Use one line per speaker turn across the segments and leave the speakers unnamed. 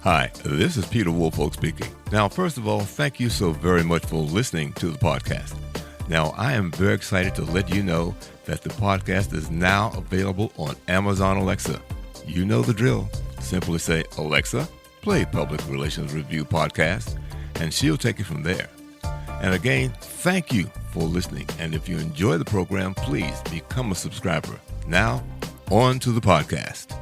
Hi, this is Peter Woolfolk speaking. Now, first of all, thank you so very much for listening to the podcast. Now, I am very excited to let you know that the podcast is now available on Amazon Alexa. You know the drill. Simply say, Alexa, play Public Relations Review Podcast, and she'll take it from there. And again, thank you for listening. And if you enjoy the program, please become a subscriber. Now, on to the podcast.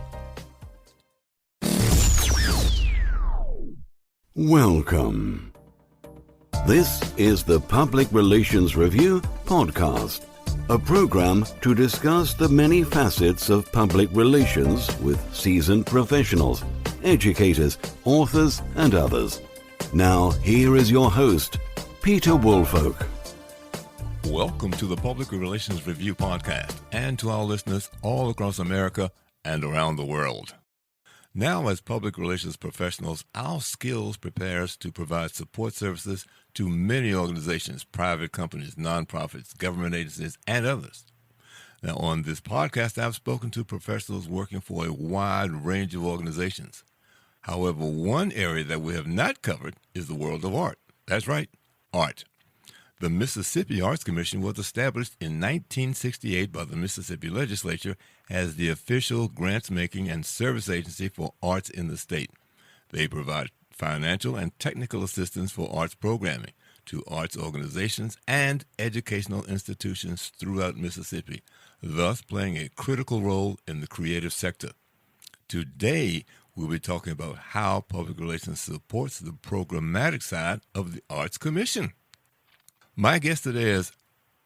Welcome. This is the Public Relations Review Podcast, a program to discuss the many facets of public relations with seasoned professionals, educators, authors, and others. Now, here is your host, Peter Woolfolk.
Welcome to the Public Relations Review Podcast and to our listeners all across America and around the world. Now, as public relations professionals, our skills prepare us to provide support services to many organizations, private companies, nonprofits, government agencies, and others. Now, on this podcast, I've spoken to professionals working for a wide range of organizations. However, one area that we have not covered is the world of art. That's right, art. The Mississippi Arts Commission was established in 1968 by the Mississippi Legislature as the official grants-making and service agency for arts in the state. They provide financial and technical assistance for arts programming to arts organizations and educational institutions throughout Mississippi, thus playing a critical role in the creative sector. Today, we'll be talking about how public relations supports the programmatic side of the Arts Commission. My guest today is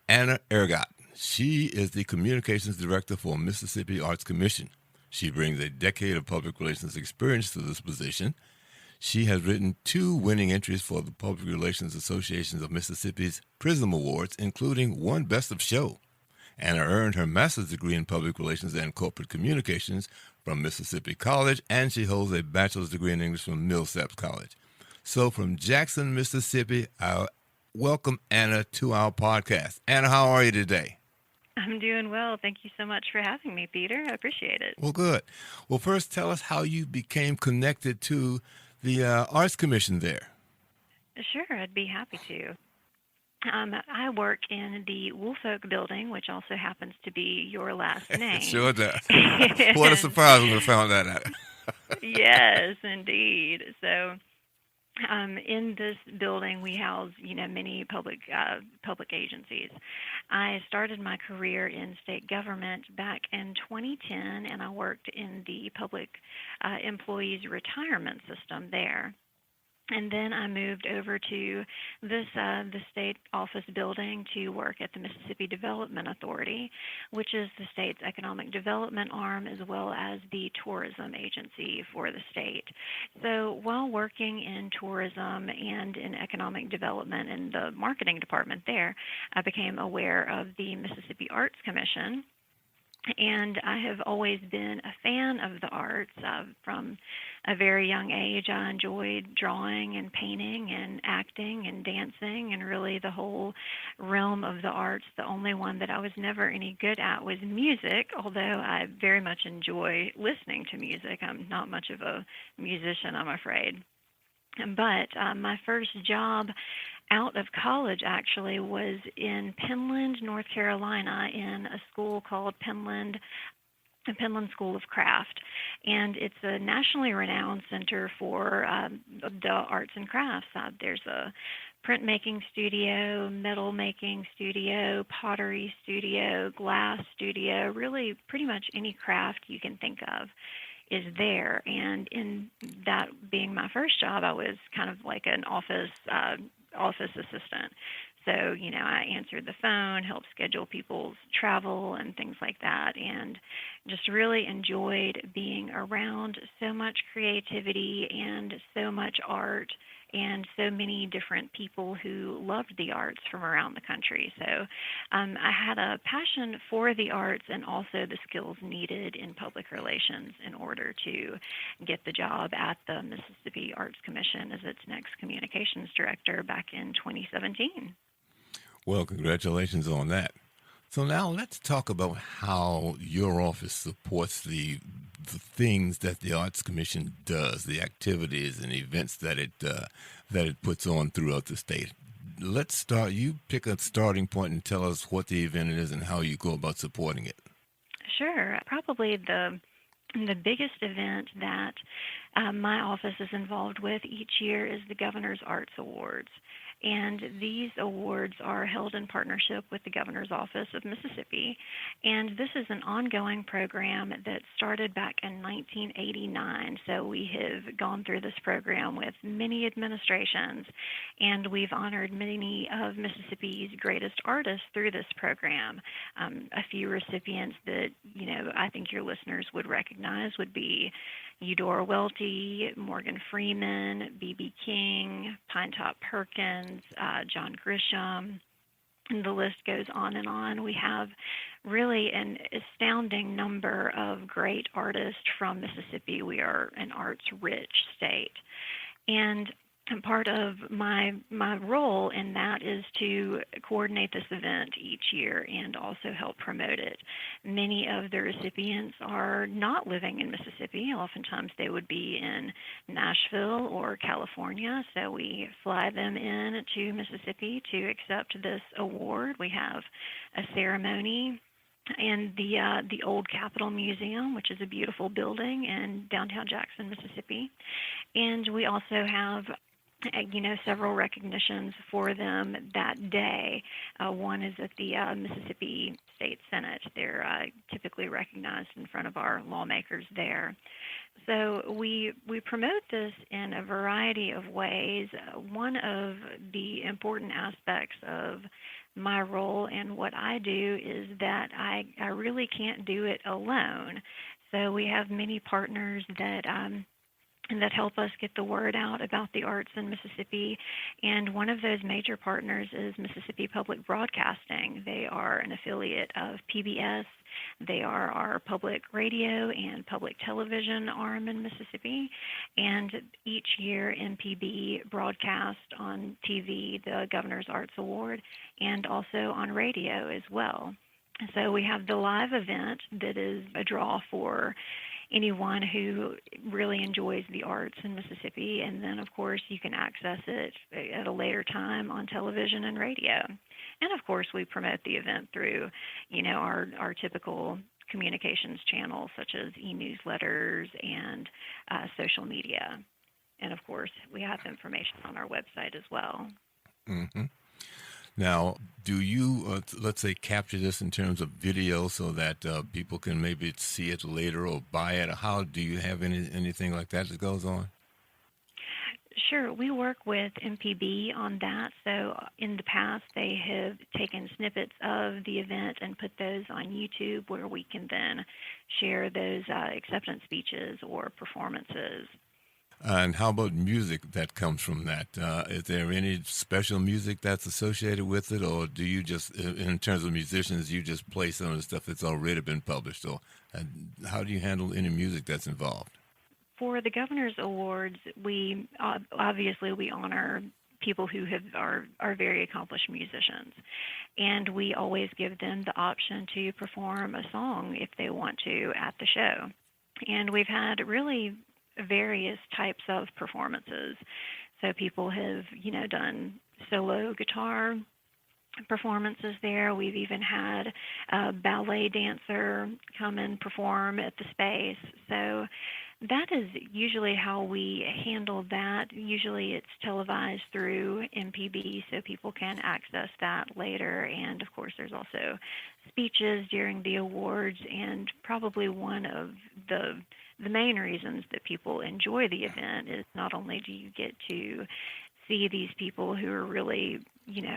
Anna Ehrgott. She is the Communications Director for Mississippi Arts Commission. She brings a decade of public relations experience to this position. She has written 2 winning entries for the Public Relations Association of Mississippi's Prism Awards, including 1 Best of Show. Anna earned her master's degree in public relations and corporate communications from Mississippi College, and she holds a bachelor's degree in English from Millsaps College. So from Jackson, Mississippi, welcome Anna to our podcast. Anna, how are you today?
I'm doing well. Thank you so much for having me, Peter. I appreciate it.
Well, good. Well, first, tell us how you became connected to the Arts Commission there.
Sure, I'd be happy to. I work in the Woolfolk building, which also happens to be your last name.
Sure does. What a surprise when we found that out.
Yes, indeed. So in this building, we house, many public agencies. I started my career in state government back in 2010, and I worked in the public employees retirement system there. And then I moved over to the state office building to work at the Mississippi Development Authority, which is the state's economic development arm as well as the tourism agency for the state. So while working in tourism and in economic development in the marketing department there, I became aware of the Mississippi Arts Commission. And I have always been a fan of the arts. From a very young age, I enjoyed drawing and painting and acting and dancing and really the whole realm of the arts. The only one that I was never any good at was music, although I very much enjoy listening to music. I'm not much of a musician, I'm afraid. But my first job out of college actually was in Penland, North Carolina, in a school called Penland School of Craft. And it's a nationally renowned center for the arts and crafts. There's a printmaking studio, metal making studio, pottery studio, glass studio, really pretty much any craft you can think of is there. And in that being my first job, I was kind of like an office assistant. So, I answered the phone, helped schedule people's travel and things like that, and just really enjoyed being around so much creativity and so much art and so many different people who loved the arts from around the country. So I had a passion for the arts and also the skills needed in public relations in order to get the job at the Mississippi Arts Commission as its next communications director back in 2017.
Well, congratulations on that. So now let's talk about how your office supports the the things that the Arts Commission does, the activities and events that it puts on throughout the state. Let's start. You pick a starting point and tell us what the event is and how you go about supporting it.
Sure. Probably the biggest event that my office is involved with each year is the Governor's Arts Awards. And these awards are held in partnership with the Governor's Office of Mississippi. And this is an ongoing program that started back in 1989. So we have gone through this program with many administrations, and we've honored many of Mississippi's greatest artists through this program. A few recipients that, I think your listeners would recognize would be Eudora Welty, Morgan Freeman, B.B. King, Pinetop Perkins, John Grisham, and the list goes on and on. We have really an astounding number of great artists from Mississippi. We are an arts-rich state. And part of my role in that is to coordinate this event each year and also help promote it. Many of the recipients are not living in Mississippi. Oftentimes they would be in Nashville or California, so we fly them in to Mississippi to accept this award. We have a ceremony in the Old Capitol Museum, which is a beautiful building in downtown Jackson, Mississippi. And we also have several recognitions for them that day. One is at the Mississippi State Senate. They're typically recognized in front of our lawmakers there. So we promote this in a variety of ways. One of the important aspects of my role and what I do is that I really can't do it alone. So we have many partners that help us get the word out about the arts in Mississippi. And one of those major partners is Mississippi Public Broadcasting. They are an affiliate of PBS. They are our public radio and public television arm in Mississippi. And each year, MPB broadcasts on TV the Governor's Arts Award and also on radio as well. So we have the live event that is a draw for anyone who really enjoys the arts in Mississippi, and then of course you can access it at a later time on television and radio. And of course we promote the event through, our typical communications channels such as e-newsletters and social media. And of course we have information on our website as well.
Mm-hmm. Now, do you, let's say, capture this in terms of video so that people can maybe see it later or buy it? Or how do you have anything like that goes on?
Sure. We work with MPB on that. So in the past, they have taken snippets of the event and put those on YouTube where we can then share those acceptance speeches or performances.
And how about music that comes from that? Is there any special music that's associated with it, or do you just, in terms of musicians, you just play some of the stuff that's already been published? Or how do you handle any music that's involved?
For the Governor's Awards, we obviously honor people who are very accomplished musicians, and we always give them the option to perform a song if they want to at the show. And we've had really various types of performances. So people have, done solo guitar performances there. We've even had a ballet dancer come and perform at the space. So that is usually how we handle that. Usually it's televised through MPB so people can access that later. And of course there's also speeches during the awards, and probably one of the main reasons that people enjoy the event is not only do you get to see these people who are really,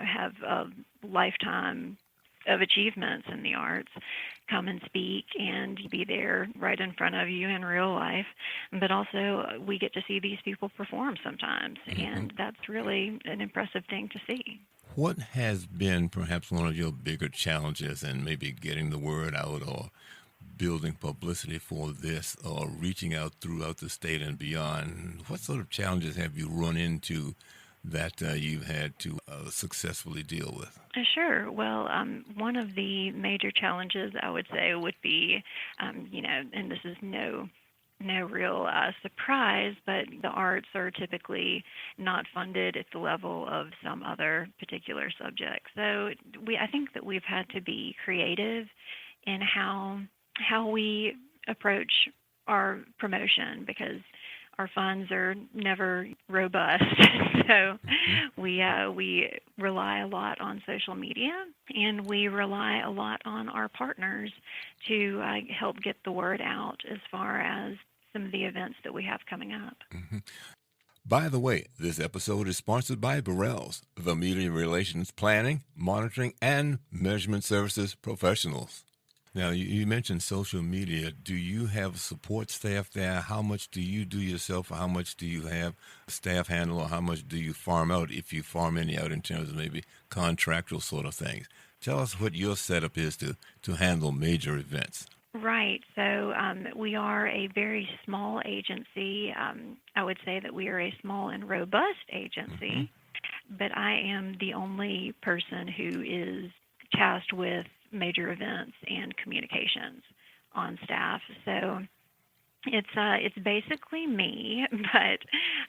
have a lifetime of achievements in the arts come and speak and be there right in front of you in real life, but also we get to see these people perform sometimes, and that's really an impressive thing to see.
What has been perhaps one of your bigger challenges in maybe getting the word out or building publicity for this or reaching out throughout the state and beyond? What sort of challenges have you run into that you've had to successfully deal with?
Sure. Well, one of the major challenges I would say would be, and this is no no real surprise, but the arts are typically not funded at the level of some other particular subjects. So I think that we've had to be creative in how we approach our promotion, because our funds are never robust. So we rely a lot on social media, and we rely a lot on our partners to help get the word out as far as some of the events that we have coming up.
By the way, this episode is sponsored by Burrell's, the Media Relations Planning, Monitoring, and Measurement Services Professionals. Now, you mentioned social media. Do you have support staff there? How much do you do yourself, or how much do you have staff handle, or how much do you farm out, if you farm any out in terms of maybe contractual sort of things? Tell us what your setup is to handle major events.
Right. So we are a very small agency. I would say that we are a small and robust agency, but I am the only person who is tasked with major events and communications on staff. So it's basically me, but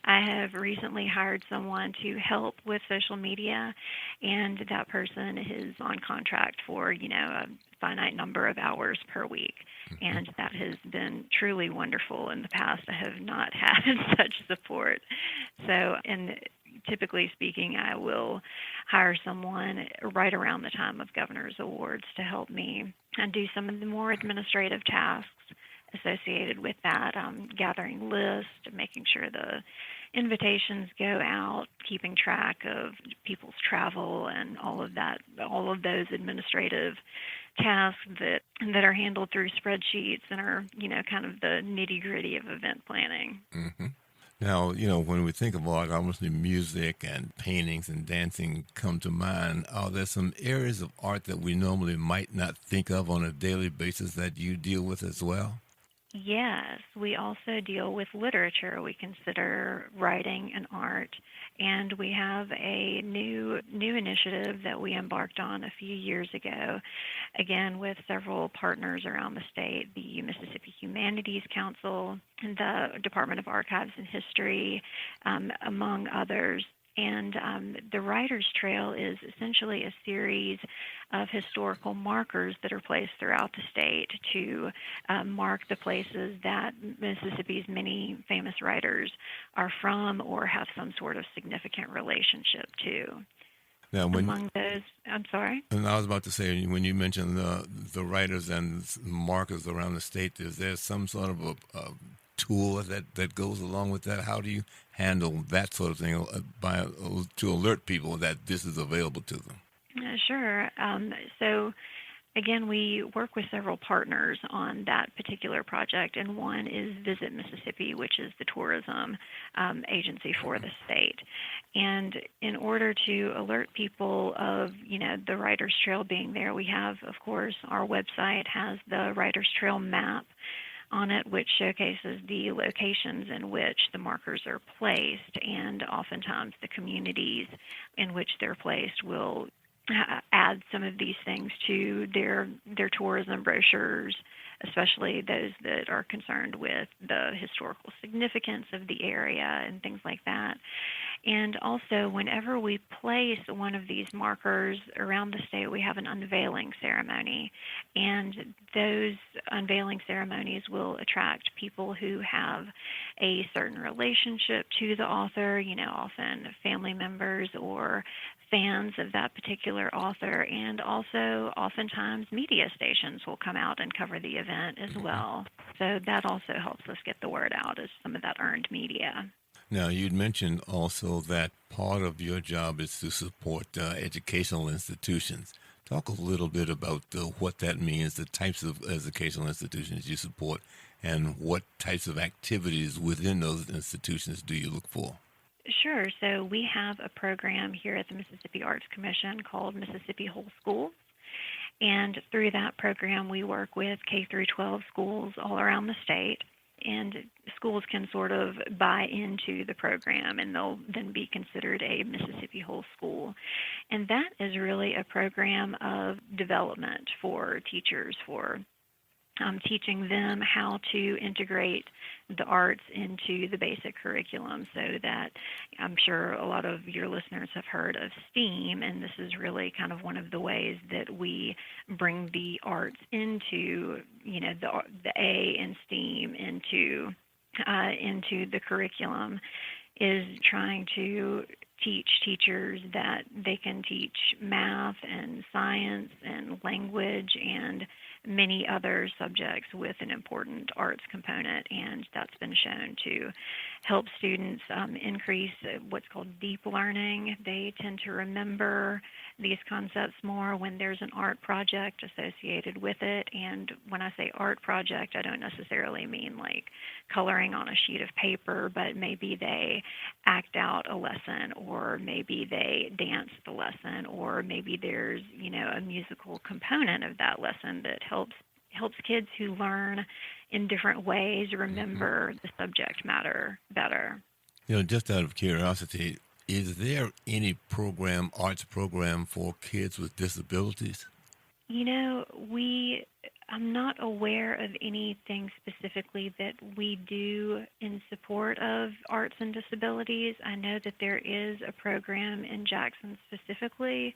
I have recently hired someone to help with social media, and that person is on contract for, a finite number of hours per week. And that has been truly wonderful. In the past, I have not had such support. So, and typically speaking, I will hire someone right around the time of Governor's Awards to help me and do some of the more administrative tasks associated with that, gathering lists, making sure the invitations go out, keeping track of people's travel, and all of that, all of those administrative tasks that are handled through spreadsheets and are, kind of the nitty-gritty of event planning.
Mm-hmm. Now, when we think of art, obviously music and paintings and dancing come to mind. Are there some areas of art that we normally might not think of on a daily basis that you deal with as well?
Yes, we also deal with literature. We consider writing an art, and we have a new initiative that we embarked on a few years ago, again with several partners around the state, the Mississippi Humanities Council, and the Department of Archives and History, among others. And the Writer's Trail is essentially a series of historical markers that are placed throughout the state to mark the places that Mississippi's many famous writers are from or have some sort of significant relationship to.
Now,
among those, I'm sorry?
And I was about to say, when you mentioned the writers and markers around the state, is there some sort of a tool that goes along with that? How do you handle that sort of thing to alert people that this is available to them?
Sure. So, again, we work with several partners on that particular project, and one is Visit Mississippi, which is the tourism agency for the state. And in order to alert people of, the Writer's Trail being there, we have, of course, our website has the Writer's Trail map on it, which showcases the locations in which the markers are placed, and oftentimes the communities in which they're placed will add some of these things to their tourism brochures, especially those that are concerned with the historical significance of the area and things like that. And also, whenever we place one of these markers around the state, we have an unveiling ceremony. And those unveiling ceremonies will attract people who have a certain relationship to the author, often family members or fans of that particular author. And also, oftentimes, media stations will come out and cover the event as well. So that also helps us get the word out as some of that earned media.
Now, you'd mentioned also that part of your job is to support educational institutions. Talk a little bit about what that means, the types of educational institutions you support, and what types of activities within those institutions do you look for?
Sure. So we have a program here at the Mississippi Arts Commission called Mississippi Whole Schools. And through that program, we work with K through 12 schools all around the state. And schools can sort of buy into the program, and they'll then be considered a Mississippi Whole School. And that is really a program of development for teachers, for teaching them how to integrate the arts into the basic curriculum, so that I'm sure a lot of your listeners have heard of STEAM, and this is really kind of one of the ways that we bring the arts into, the A in STEAM into the curriculum, is trying to teach teachers that they can teach math and science and language and many other subjects with an important arts component, and that's been shown to help students increase what's called deep learning. They tend to remember these concepts more when there's an art project associated with it. And when I say art project, I don't necessarily mean like coloring on a sheet of paper, but maybe they act out a lesson, or maybe they dance the lesson, or maybe there's, a musical component of that lesson that helps kids who learn in different ways remember the subject matter better.
Just out of curiosity, is there any arts program for kids with disabilities?
I'm not aware of anything specifically that we do in support of arts and disabilities. I know that there is a program in Jackson specifically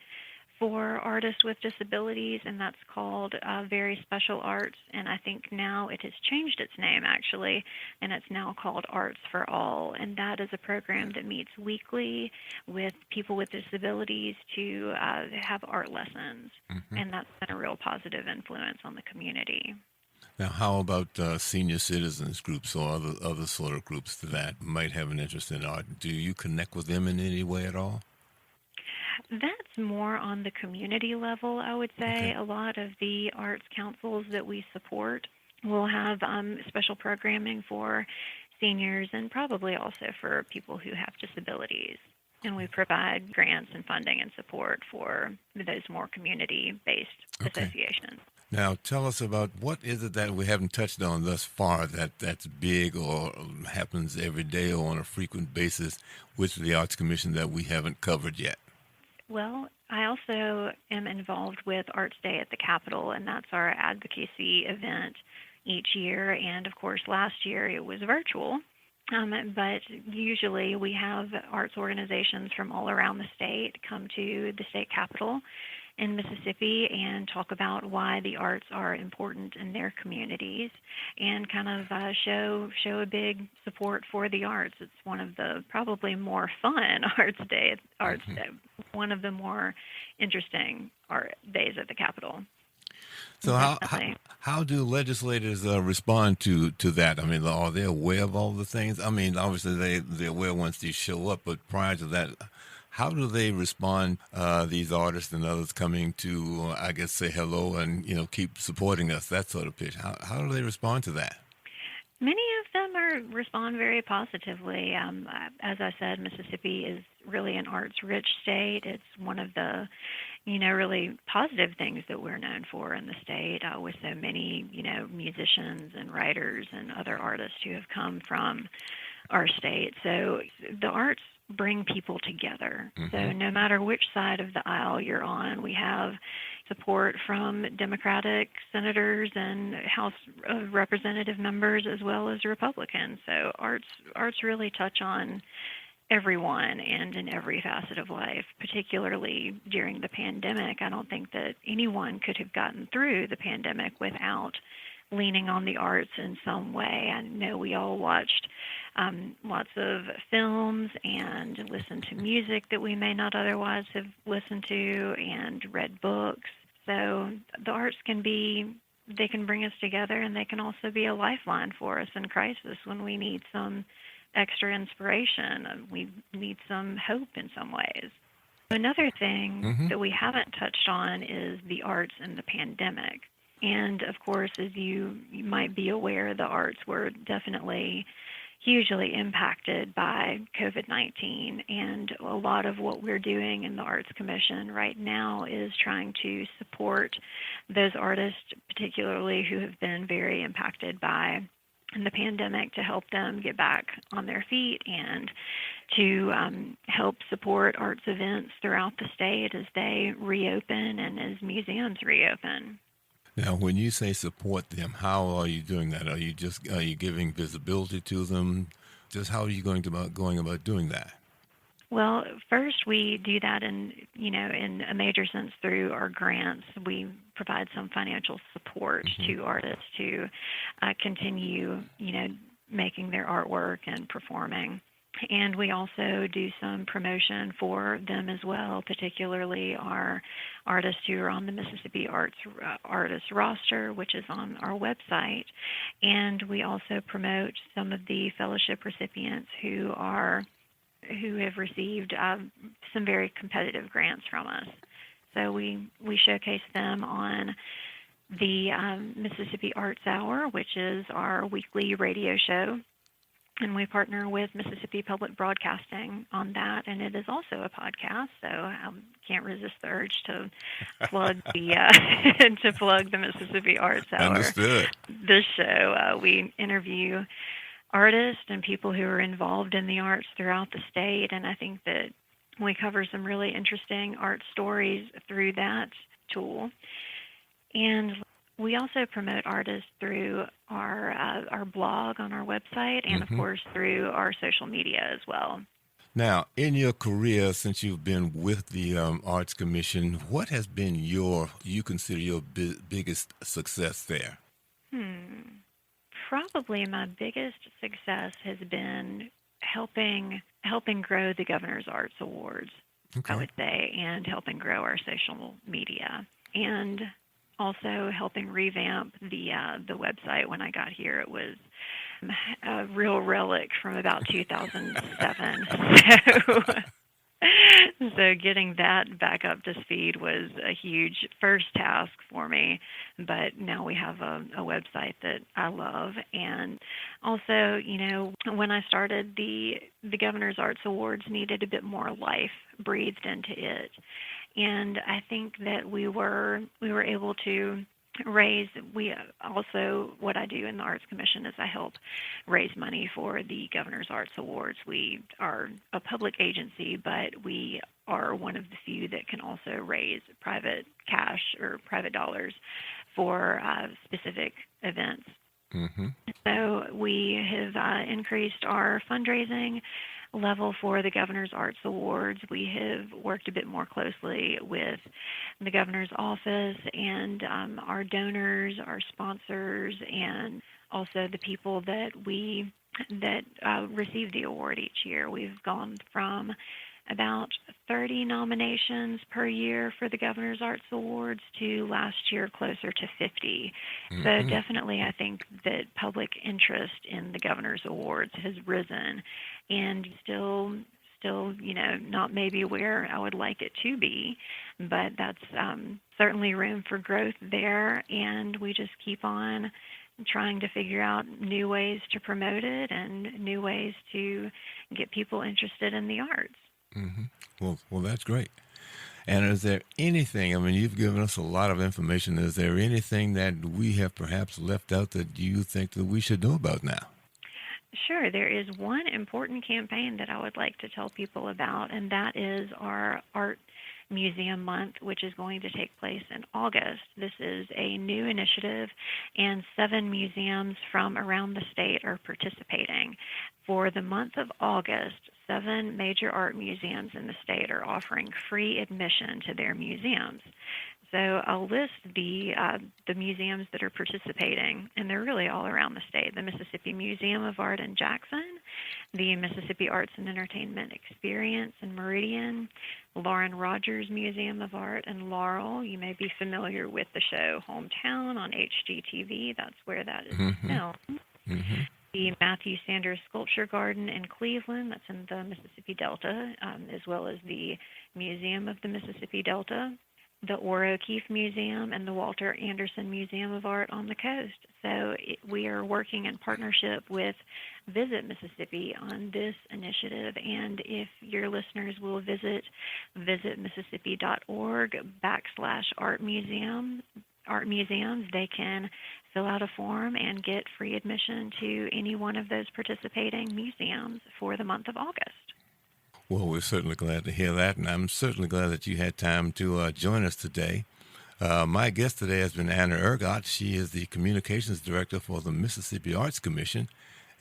for artists with disabilities, and that's called Very Special Arts, and I think now it has changed its name, actually, and it's now called Arts for All, and that is a program that meets weekly with people with disabilities to have art lessons, and that's been a real positive influence on the community.
Now, how about senior citizens groups or other sort of groups that might have an interest in art? Do you connect with them in any way at all?
That's more on the community level, I would say. Okay. A lot of the arts councils that we support will have special programming for seniors and probably also for people who have disabilities. And we provide grants and funding and support for those more community-based associations.
Now, tell us about what is it that we haven't touched on thus far that's big or happens every day or on a frequent basis with the Arts Commission that we haven't covered yet?
Well, I also am involved with Arts Day at the Capitol, and that's our advocacy event each year. And, of course, last year it was virtual, but usually we have arts organizations from all around the state come to the state capitol in Mississippi and talk about why the arts are important in their communities and kind of show a big support for the arts. It's one of the probably more fun Arts Day, one of the more interesting art days at the Capitol.
So how do legislators respond to that? I mean, are they aware of all the things? I mean, obviously they're aware once these show up, but prior to that, how do they respond, these artists and others coming to, I guess, say hello and, keep supporting us, that sort of pitch? How do they respond to that?
Many of them respond very positively. As I said, Mississippi is really an arts-rich state. It's one of the, really positive things that we're known for in the state, with so many, musicians and writers and other artists who have come from our state. So the arts bring people together. So no matter which side of the aisle you're on, we have support from Democratic senators and House of Representative members as well as Republicans. So arts really touch on everyone and in every facet of life, particularly during the pandemic. I don't think that anyone could have gotten through the pandemic without leaning on the arts in some way. I know we all watched lots of films and listened to music that we may not otherwise have listened to and read books. So the arts they can bring us together, and they can also be a lifeline for us in crisis when we need some extra inspiration. We need some hope in some ways. Another thing that we haven't touched on is the arts in the pandemic. And, of course, as you might be aware, the arts were definitely hugely impacted by COVID-19. And a lot of what we're doing in the Arts Commission right now is trying to support those artists, particularly who have been very impacted by the pandemic, to help them get back on their feet and to help support arts events throughout the state as they reopen and as museums reopen.
Now, when you say support them, how are you doing that? Are you giving visibility to them? Just how are you going about doing that?
Well, first we do that in a major sense through our grants. We provide some financial support to artists to continue, making their artwork and performing. And we also do some promotion for them as well, particularly our artists who are on the Mississippi Artist roster, which is on our website. And we also promote some of the fellowship recipients who have received some very competitive grants from us. So we showcase them on the Mississippi Arts Hour, which is our weekly radio show. And we partner with Mississippi Public Broadcasting on that, and it is also a podcast. So I can't resist the urge to plug the Mississippi Arts Hour.
Understood.
This show, we interview artists and people who are involved in the arts throughout the state, and I think that we cover some really interesting art stories through that tool. And we also promote artists through our blog on our website and, of course, through our social media as well.
Now, in your career, since you've been with the Arts Commission, what has been you consider your biggest success there?
Probably my biggest success has been helping grow the Governor's Arts Awards, I would say, and helping grow our social media. And also helping revamp the website. When I got here, it was a real relic from about 2007. So getting that back up to speed was a huge first task for me. But now we have a website that I love. And also, when I started, the Governor's Arts Awards needed a bit more life breathed into it. And I think that we were able to raise. What I do in the Arts Commission is I help raise money for the Governor's Arts Awards. We are a public agency, but we are one of the few that can also raise private cash or private dollars for specific events. So we have increased our fundraising level for the Governor's Arts Awards. We have worked a bit more closely with the Governor's office and our donors, our sponsors, and also the people that receive the award each year. We've gone from about 30 nominations per year for the Governor's Arts Awards to last year closer to 50. So definitely I think that public interest in the Governor's Awards has risen, and still not maybe where I would like it to be, but that's certainly room for growth there, and we just keep on trying to figure out new ways to promote it and new ways to get people interested in the arts.
Well, that's great. And is there anything, you've given us a lot of information. Is there anything that we have perhaps left out that you think that we should know about now?
Sure. There is one important campaign that I would like to tell people about, and that is our Art Museum Month, which is going to take place in August. This is a new initiative, and 7 museums from around the state are participating. For the month of August, 7 major art museums in the state are offering free admission to their museums. So I'll list the museums that are participating, and they're really all around the state. The Mississippi Museum of Art in Jackson, the Mississippi Arts and Entertainment Experience in Meridian, Lauren Rogers Museum of Art in Laurel. You may be familiar with the show Hometown on HGTV. That's where that is filmed. The Matthew Sanders Sculpture Garden in Cleveland, that's in the Mississippi Delta, as well as the Museum of the Mississippi Delta, the Orr O'Keefe Museum, and the Walter Anderson Museum of Art on the coast. So we are working in partnership with Visit Mississippi on this initiative, and if your listeners will visit visitmississippi.org/art museums, they can fill out a form and get free admission to any one of those participating museums for the month of August.
Well, we're certainly glad to hear that, and I'm certainly glad that you had time to join us today. My guest today has been Anna Ehrgott. She is the Communications Director for the Mississippi Arts Commission,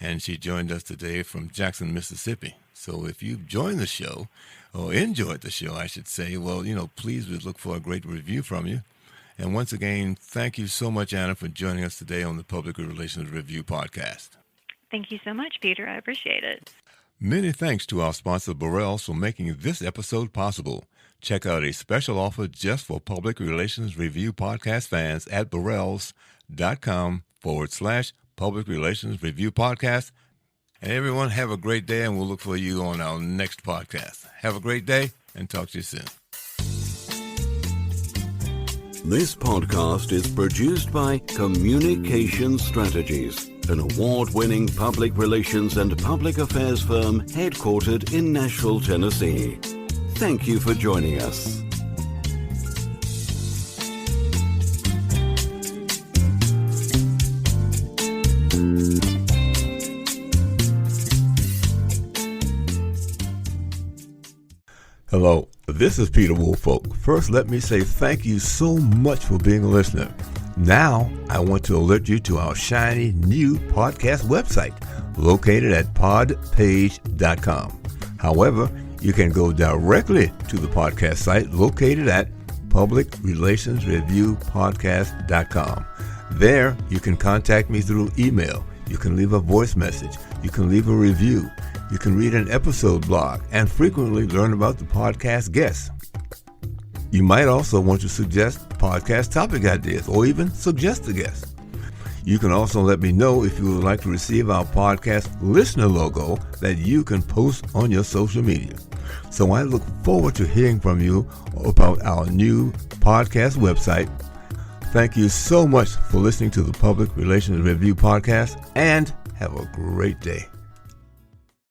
and she joined us today from Jackson, Mississippi. So if you've joined the show, or enjoyed the show, I should say, well, please we'd look for a great review from you. And once again, thank you so much, Anna, for joining us today on the Public Relations Review podcast.
Thank you so much, Peter. I appreciate it.
Many thanks to our sponsor, Burrell's, for making this episode possible. Check out a special offer just for Public Relations Review podcast fans at burrells.com/Public Relations Review podcast. And everyone, have a great day, and we'll look for you on our next podcast. Have a great day, and talk to you soon.
This podcast is produced by Communication Strategies, an award-winning public relations and public affairs firm headquartered in Nashville, Tennessee. Thank you for joining us.
Hello, this is Peter Woolfolk. First, let me say thank you so much for being a listener. Now, I want to alert you to our shiny new podcast website located at podpage.com. However, you can go directly to the podcast site located at publicrelationsreviewpodcast.com. There, you can contact me through email. You can leave a voice message. You can leave a review. You can read an episode blog and frequently learn about the podcast guests. You might also want to suggest podcast topic ideas or even suggest a guest. You can also let me know if you would like to receive our podcast listener logo that you can post on your social media. So I look forward to hearing from you about our new podcast website. Thank you so much for listening to the Public Relations Review podcast, and have a great day.